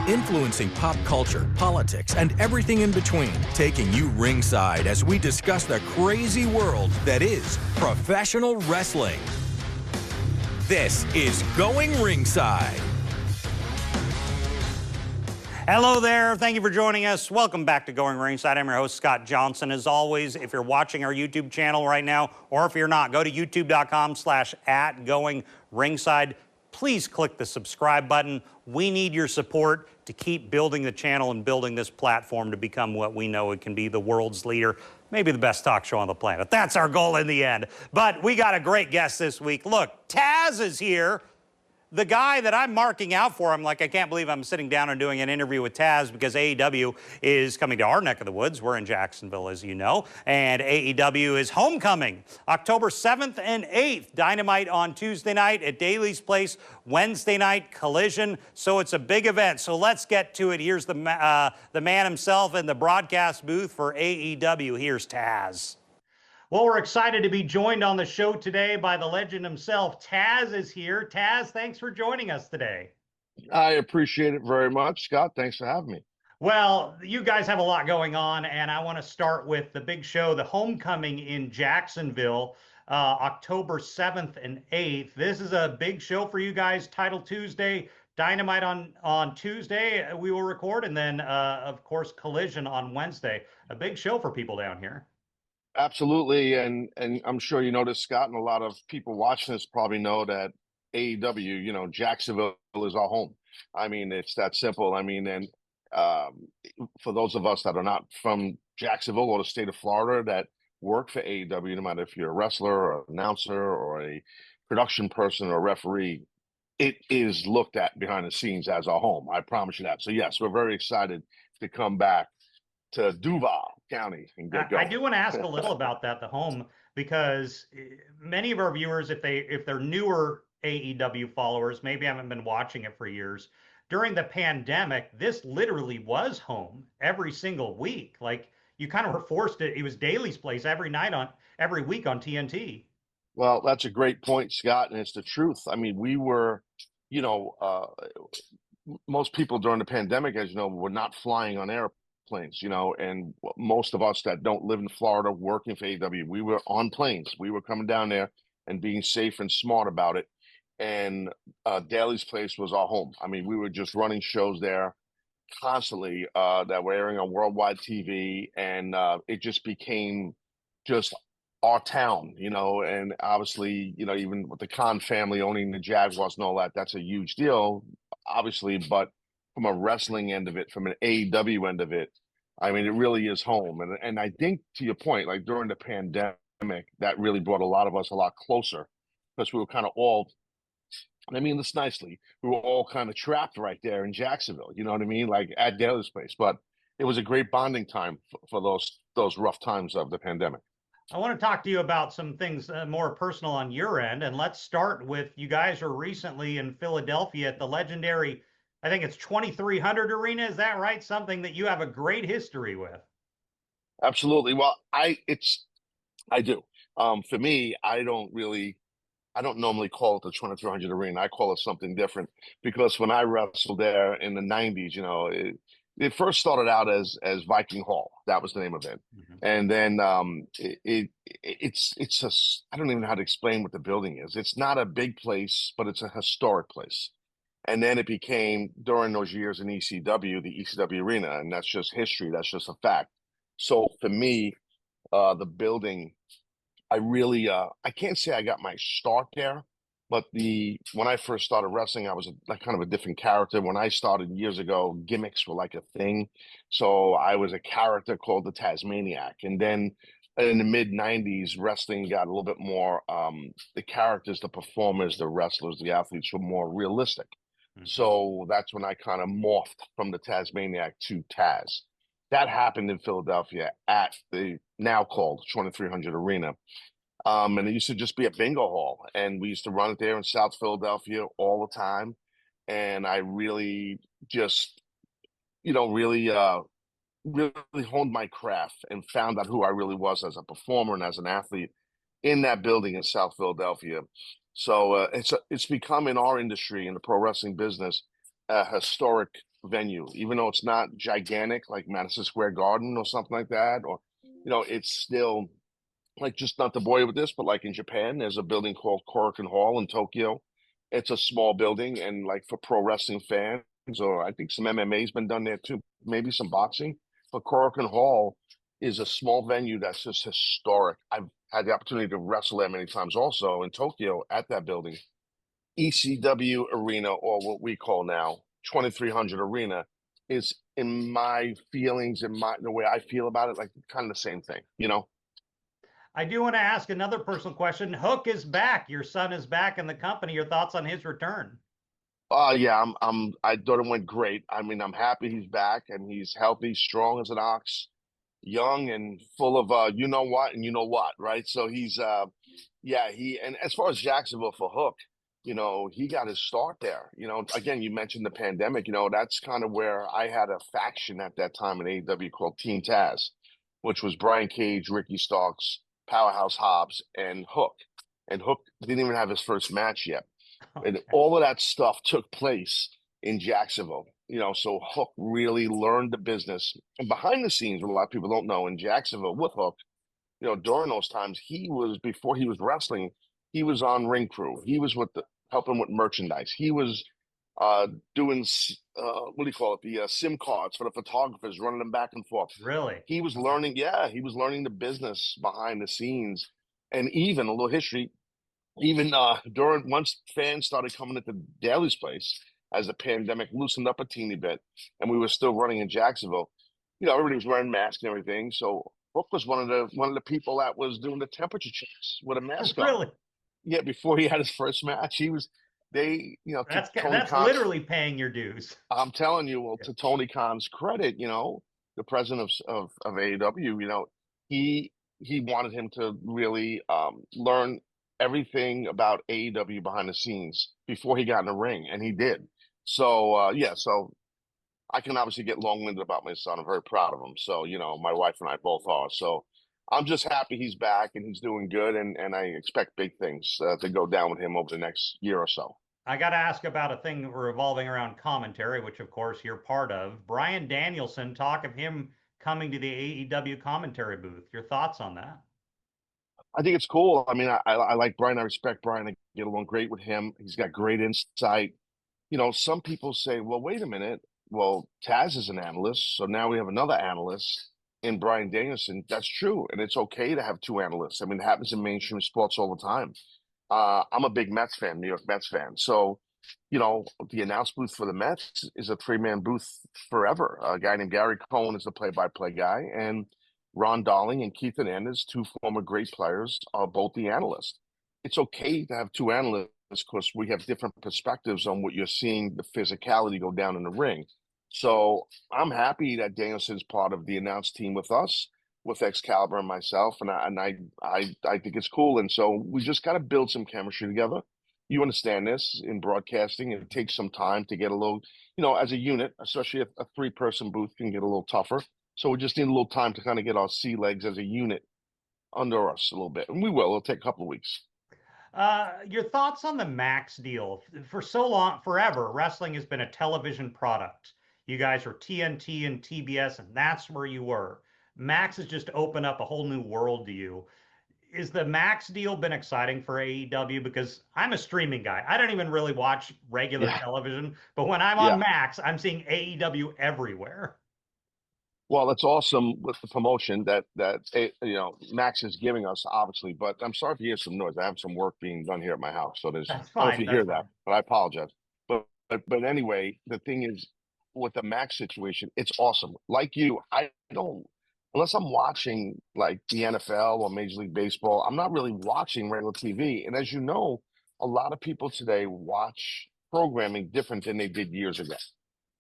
influencing pop culture, politics, and everything in between, taking you ringside as we discuss the crazy world that is professional wrestling. This is Going Ringside. Hello there. Thank you for joining us. Welcome back to Going Ringside. I'm your host, Scott Johnson. As always, if you're watching our YouTube channel right now, or if you're not, go to youtube.com/@goingringside. Please click the subscribe button. We need your support to keep building the channel and building this platform to become what we know it can be, the world's leader, maybe the best talk show on the planet. That's our goal in the end. But we got a great guest this week. Look, Tazz is here. The guy that I'm marking out for him, like I can't believe I'm sitting down and doing an interview with Tazz because AEW is coming to our neck of the woods. We're in Jacksonville, as you know, and AEW is homecoming October 7th and 8th. Dynamite on Tuesday night at Daly's Place, Wednesday night Collision. So it's a big event. So let's get to it. Here's the man himself in the broadcast booth for AEW. Here's Tazz. Well, we're excited to be joined on the show today by the legend himself. Tazz is here. Tazz, thanks for joining us today. I appreciate it very much, Scott. Thanks for having me. Well, you guys have a lot going on, and I want to start with the big show, the homecoming in Jacksonville, October 7th and 8th. This is a big show for you guys. Title Tuesday, Dynamite on Tuesday, we will record, and then, of course, Collision on Wednesday. A big show for people down here. Absolutely, and I'm sure you know this, Scott, and a lot of people watching this probably know that AEW, Jacksonville is our home. I mean, it's that simple. I mean, and for those of us that are not from Jacksonville or the state of Florida that work for AEW, no matter if you're a wrestler or an announcer or a production person or a referee, it is looked at behind the scenes as our home. I promise you that. So yes, we're very excited to come back to Duval County and get going. I do want to ask a little about that, the home, because many of our viewers, if they're newer AEW followers, maybe haven't been watching it for years. During the pandemic, this literally was home every single week. Like, you kind of were forced to, it was Daly's Place every week on TNT. Well, that's a great point, Scott, and it's the truth. I mean, we were, most people during the pandemic, as you know, were not flying on airplanes, and most of us that don't live in Florida working for AEW, we were on planes. We were coming down there and being safe and smart about it. And Daly's Place was our home. I mean, we were just running shows there constantly that were airing on worldwide TV, and it just became just our town, and obviously, even with the Khan family owning the Jaguars and all that, that's a huge deal, obviously, but from a wrestling end of it, from an AEW end of it, I mean, it really is home. And I think, to your point, like during the pandemic, that really brought a lot of us a lot closer because we were kind of all, and I mean this nicely, we were all kind of trapped right there in Jacksonville, you know what I mean? Like at Daly's Place. But it was a great bonding time for those rough times of the pandemic. I want to talk to you about some things more personal on your end. And let's start with, you guys were recently in Philadelphia at the legendary, I think it's 2300 Arena. Is that right? Something that you have a great history with. Absolutely. Well, I do. For me, I don't normally call it the 2300 Arena. I call it something different because when I wrestled there in the 90s, it first started out as Viking Hall. That was the name of it. Mm-hmm. And then it's I don't even know how to explain what the building is. It's not a big place, but it's a historic place. And then it became, during those years in ECW, the ECW Arena, and that's just history. That's just a fact. So for me, the building, I really, I can't say I got my start there, but when I first started wrestling, I was like kind of a different character. When I started years ago, gimmicks were like a thing. So I was a character called the Tasmaniac. And then in the mid-90s, wrestling got a little bit more, the characters, the performers, the wrestlers, the athletes were more realistic. So that's when I kind of morphed from the Tasmaniac to Tazz. That happened in Philadelphia at the now called 2300 Arena. And it used to just be a bingo hall. And we used to run it there in South Philadelphia all the time. And I really just, really honed my craft and found out who I really was as a performer and as an athlete in that building in South Philadelphia. So it's become in our industry, in the pro wrestling business, a historic venue, even though it's not gigantic like Madison Square Garden or something like that, or it's still like, just not to bore you with this, but like in Japan, there's a building called Korakuen Hall in Tokyo. It's a small building, and like for pro wrestling fans, or I think some MMA's been done there too, maybe some boxing. But Korakuen Hall is a small venue that's just historic. I've had the opportunity to wrestle there many times also in Tokyo at that building. ECW Arena, or what we call now 2300 Arena, is, in my feelings, in the way I feel about it, like kind of the same thing, I do want to ask another personal question. Hook is back. Your son is back in the company. Your thoughts on his return? Yeah, I thought it went great. I mean, I'm happy he's back and he's healthy, strong as an ox, young and full of you know what and you know what, right? So he's yeah, and as far as Jacksonville for Hook, he got his start there. Again, you mentioned the pandemic, that's kind of where I had a faction at that time in AEW called Team Tazz, which was Brian Cage, Ricky Starks, Powerhouse Hobbs, and Hook. And Hook didn't even have his first match yet. And all of that stuff took place in Jacksonville. So Hook really learned the business. And behind the scenes, what a lot of people don't know, in Jacksonville with Hook, during those times, before he was wrestling, he was on ring crew. He was helping with merchandise. He was doing what do you call it? The SIM cards for the photographers, running them back and forth. Really? He was learning. Yeah, he was learning the business behind the scenes, and even a little history. Even once fans started coming into Daly's place as the pandemic loosened up a teeny bit, and we were still running in Jacksonville, everybody was wearing masks and everything. So Hook was one of the people that was doing the temperature checks with a mask on. Really? Yeah, before he had his first match, That's literally paying your dues. I'm telling you, well, to Tony Khan's credit, the president of AEW, he wanted him to really learn everything about AEW behind the scenes before he got in the ring, and he did. So so I can obviously get long-winded about my son. I'm very proud of him. So, my wife and I both are. So I'm just happy he's back and he's doing good, and I expect big things to go down with him over the next year or so. I got to ask about a thing revolving around commentary, which of course you're part of. Bryan Danielson, talk of him coming to the AEW commentary booth. Your thoughts on that? I think it's cool. I mean, I like Bryan. I respect Bryan. I get along great with him. He's got great insight. Some people say, well, wait a minute. Well, Tazz is an analyst, so now we have another analyst in Bryan Danielson. That's true, and it's okay to have two analysts. I mean, it happens in mainstream sports all the time. I'm a big Mets fan, New York Mets fan. So, the announce booth for the Mets is a three-man booth forever. A guy named Gary Cohen is the play-by-play guy, and Ron Darling and Keith Hernandez, two former great players, are both the analysts. It's okay to have two analysts because we have different perspectives on what you're seeing, the physicality go down in the ring. So I'm happy that Danielson's part of the announce team with us, with Excalibur and myself, and I think it's cool. And so we just got to build some chemistry together. You understand this in broadcasting, it takes some time to get a little, as a unit, especially if a three-person booth can get a little tougher. So we just need a little time to kind of get our sea legs as a unit under us a little bit, and we will. It'll take a couple of weeks. Your thoughts on the Max deal? For so long, forever, wrestling has been a television product. You guys were TNT and TBS, and that's where you were. Max has just opened up a whole new world to you. Is the Max deal been exciting for AEW? Because I'm a streaming guy. I don't even really watch regular television, but when I'm on Max, I'm seeing AEW everywhere. Well, it's awesome with the promotion that Max is giving us, obviously. But I'm sorry if you hear some noise. I have some work being done here at my house, so there's. That's I don't know fine. if you hear that, but I apologize. But anyway, the thing is, with the Max situation, it's awesome. Like you, I don't, unless I'm watching like the NFL or Major League Baseball, I'm not really watching regular TV. And as you know, a lot of people today watch programming different than they did years ago.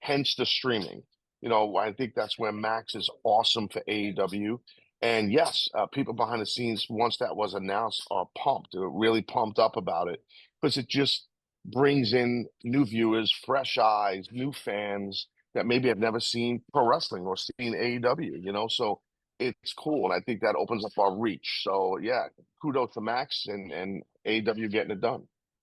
Hence the streaming. I think that's where Max is awesome for AEW. And yes, people behind the scenes, once that was announced, are pumped. They're really pumped up about it because it just brings in new viewers, fresh eyes, new fans that maybe have never seen pro wrestling or seen AEW, so it's cool. And I think that opens up our reach. So yeah, kudos to Max and AEW getting it done.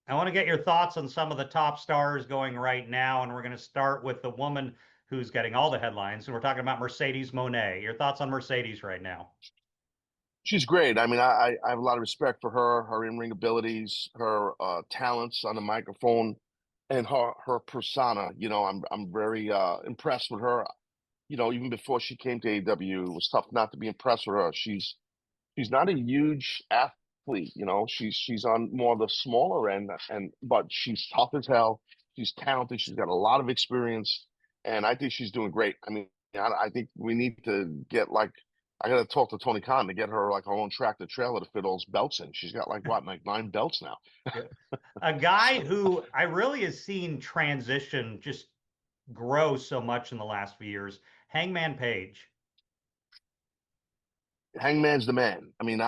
I want to get your thoughts on some of the top stars going right now, and we're going to start with the woman who's getting all the headlines, and we're talking about Mercedes Moné. Your thoughts on Mercedes right now? She's great. I mean, I have a lot of respect for her in-ring abilities, her talents on the microphone, and her persona. You know, I'm very impressed with her. You know, even before she came to AEW, it was tough not to be impressed with her. She's not a huge athlete, you know. She's on more of the smaller end, and but she's tough as hell. She's talented. She's got a lot of experience, and I think she's doing great. I mean, I think we need to get like I got to talk to Tony Khan to get her like her own tractor trailer to fit all those belts in. She's got like what, like 9 belts now. Yeah. A guy who I really has seen transition just grow so much in the last few years, Hangman Page. Hangman's the man. I mean,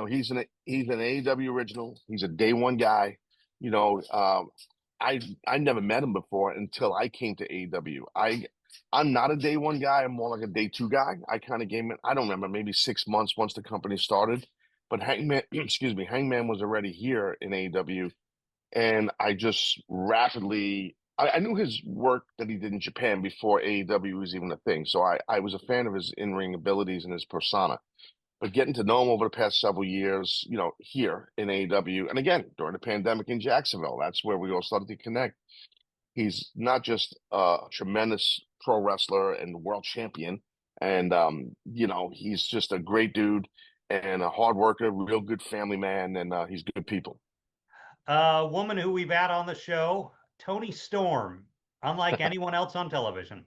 he's an AEW original. He's a day one guy. You know, I never met him before until I came to AEW. I'm not a day one guy. I'm more like a day two guy. I kind of came in. I don't remember, maybe 6 months once the company started, but Hangman, excuse me, Hangman was already here in AEW, and I just rapidly. I knew his work that he did in Japan before AEW was even a thing. So I was a fan of his in-ring abilities and his persona, but getting to know him over the past several years, you know, here in AEW, and again during the pandemic in Jacksonville, that's where we all started to connect. He's not just a tremendous pro wrestler and world champion, and you know, he's just a great dude and a hard worker, real good family man, and he's good people. A woman who we've had on the show, Tony Storm, unlike anyone else on television.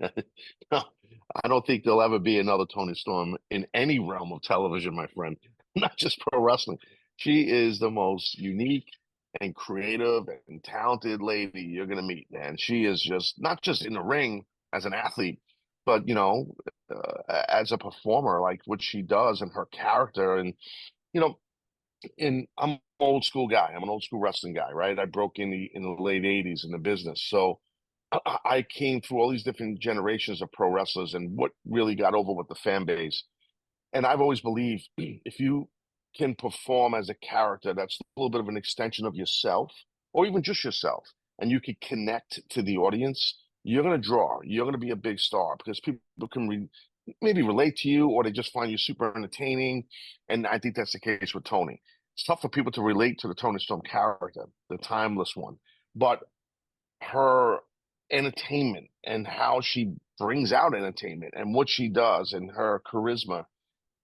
No, I don't think there'll ever be another Tony Storm in any realm of television, my friend. Not just pro wrestling. She is the most unique and creative and talented lady you're gonna meet, man. She is just not just in the ring as an athlete, but you know, as a performer, like what she does and her character, and you know, and I'm an old school guy. I'm an old school wrestling guy, right? I broke in the late '80s in the business, so I came through all these different generations of pro wrestlers and what really got over with the fan base. And I've always believed if you can perform as a character that's a little bit of an extension of yourself, or even just yourself, and you can connect to the audience, you're going to draw. You're going to be a big star because people can maybe relate to you, or they just find you super entertaining. And I think that's the case with Tony. It's tough for people to relate to the Tony Storm character, the timeless one. But her entertainment and how she brings out entertainment and what she does and her charisma,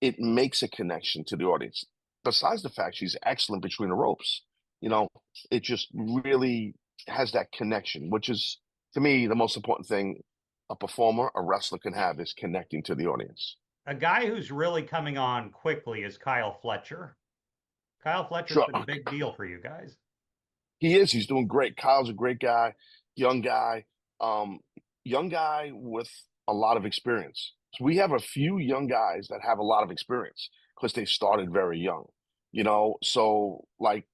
it makes a connection to the audience. Besides the fact she's excellent between the ropes, you know, it just really has that connection, which is to me the most important thing a performer, a wrestler can have is connecting to the audience. A guy who's really coming on quickly is Kyle Fletcher. Kyle Fletcher's Sure. been a big deal for you guys. He is. He's doing great. Kyle's a great guy, young guy, um, young guy with a lot of experience. So we have a few young guys that have a lot of experience because they started very young, you know. So like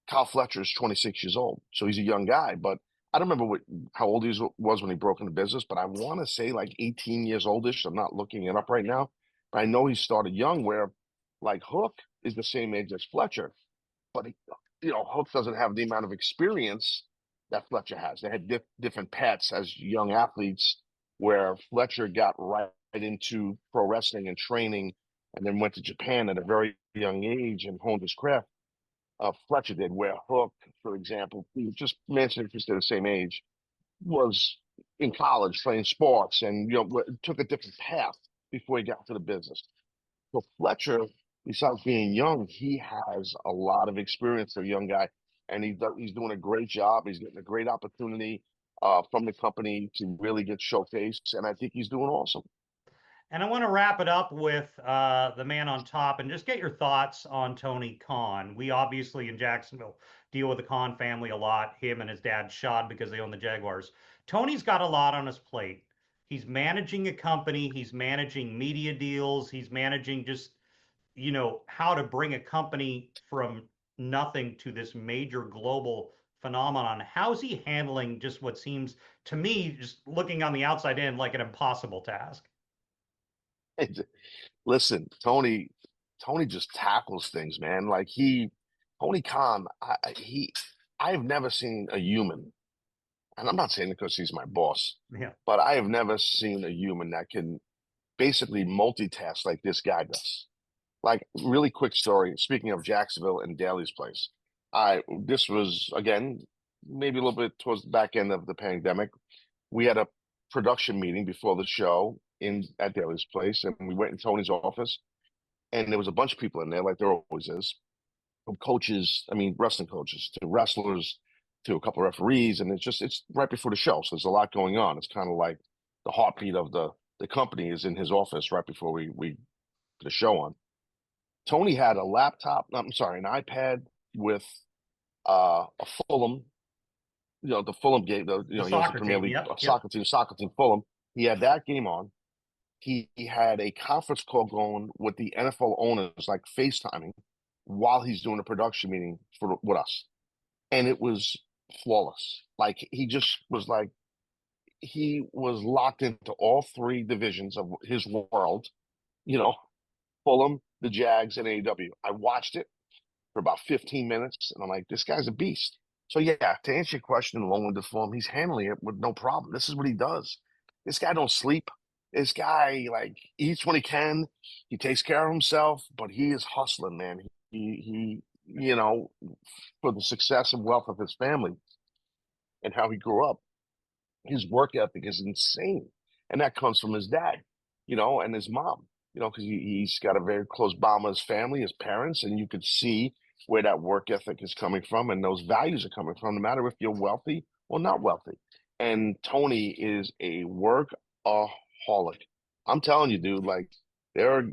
Kyle Fletcher is 26 years old, so he's a young guy. But I don't remember how old he was when he broke into business, but I want to say like 18 years oldish. I'm not looking it up right now, but I know he started young. Where like Hook is the same age as Fletcher, but you know, Hook doesn't have the amount of experience that Fletcher has. They had different paths as young athletes, where Fletcher got right into pro wrestling and training, and then went to Japan at a very young age and honed his craft. Fletcher did, where Hook, for example, he was just mentioned because they're the same age, was in college playing sports, and you know took a different path before he got to the business. So Fletcher, besides being young, he has a lot of experience. A young guy, and he's doing a great job. He's getting a great opportunity from the company to really get showcased, and I think he's doing awesome. And I want to wrap it up with the man on top and just get your thoughts on Tony Khan. We obviously in Jacksonville deal with the Khan family a lot, him and his dad Shad, because they own the Jaguars. Tony's got a lot on his plate. He's managing a company, he's managing media deals, he's managing just, you know, how to bring a company from nothing to this major global phenomenon. How's he handling just what seems to me, just looking on the outside in, like an impossible task? Listen, Tony just tackles things, man. Like Tony Khan, I've never seen a human, and I'm not saying it because he's my boss, Yeah. but I have never seen a human that can basically multitask like this guy does. Like, really quick story. Speaking of Jacksonville and Daly's place, this was again maybe a little bit towards the back end of the pandemic. We had a production meeting before the show at Daly's place, and we went in Tony's office, and there was a bunch of people in there, like there always is, from coaches, I mean wrestling coaches, to wrestlers, to a couple of referees, and it's right before the show, so there's a lot going on. It's kind of like the heartbeat of the company is in his office right before we put the show on. Tony had an iPad with a Fulham, the Fulham game, he has the Premier League soccer team, Fulham. He had that game on. He had a conference call going with the NFL owners, like FaceTiming, while he's doing a production meeting with us. And it was flawless. Like, he just was like, he was locked into all three divisions of his world, Fulham, the Jags, and AEW. I watched it for about 15 minutes, and I'm like, this guy's a beast. So, yeah, to answer your question in long-winded form, he's handling it with no problem. This is what he does. This guy don't sleep. This guy, like, eats when he can. He takes care of himself, but he is hustling, man. He for the success and wealth of his family and how he grew up, his work ethic is insane. And that comes from his dad, and his mom, because he's got a very close bond with his family, his parents, and you could see where that work ethic is coming from and those values are coming from, no matter if you're wealthy or not wealthy. And Tony is a workaholic. I'm telling you, dude, like, there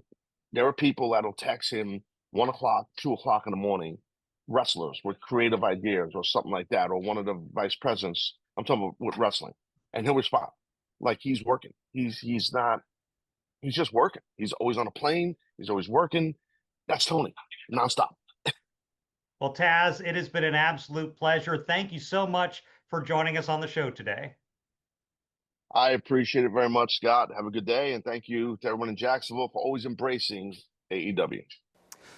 are people that'll text him 1 o'clock, 2 o'clock in the morning, wrestlers with creative ideas or something like that, or one of the vice presidents, I'm talking about with wrestling, and he'll respond like he's working. He's just working. He's always on a plane. He's always working. That's Tony, nonstop. Well, Tazz, it has been an absolute pleasure. Thank you so much for joining us on the show today. I appreciate it very much, Scott. Have a good day, and thank you to everyone in Jacksonville for always embracing AEW.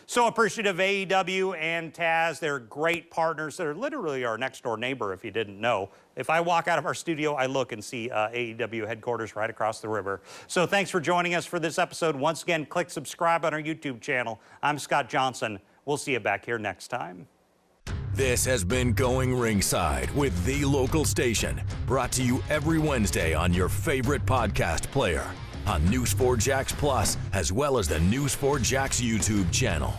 So appreciative of AEW and Tazz. They're great partners. They're literally our next-door neighbor, if you didn't know. If I walk out of our studio, I look and see AEW headquarters right across the river. So thanks for joining us for this episode. Once again, click subscribe on our YouTube channel. I'm Scott Johnson. We'll see you back here next time. This has been Going Ringside with The Local Station, brought to you every Wednesday on your favorite podcast player, on News4 Jax Plus, as well as the News4 Jax YouTube channel.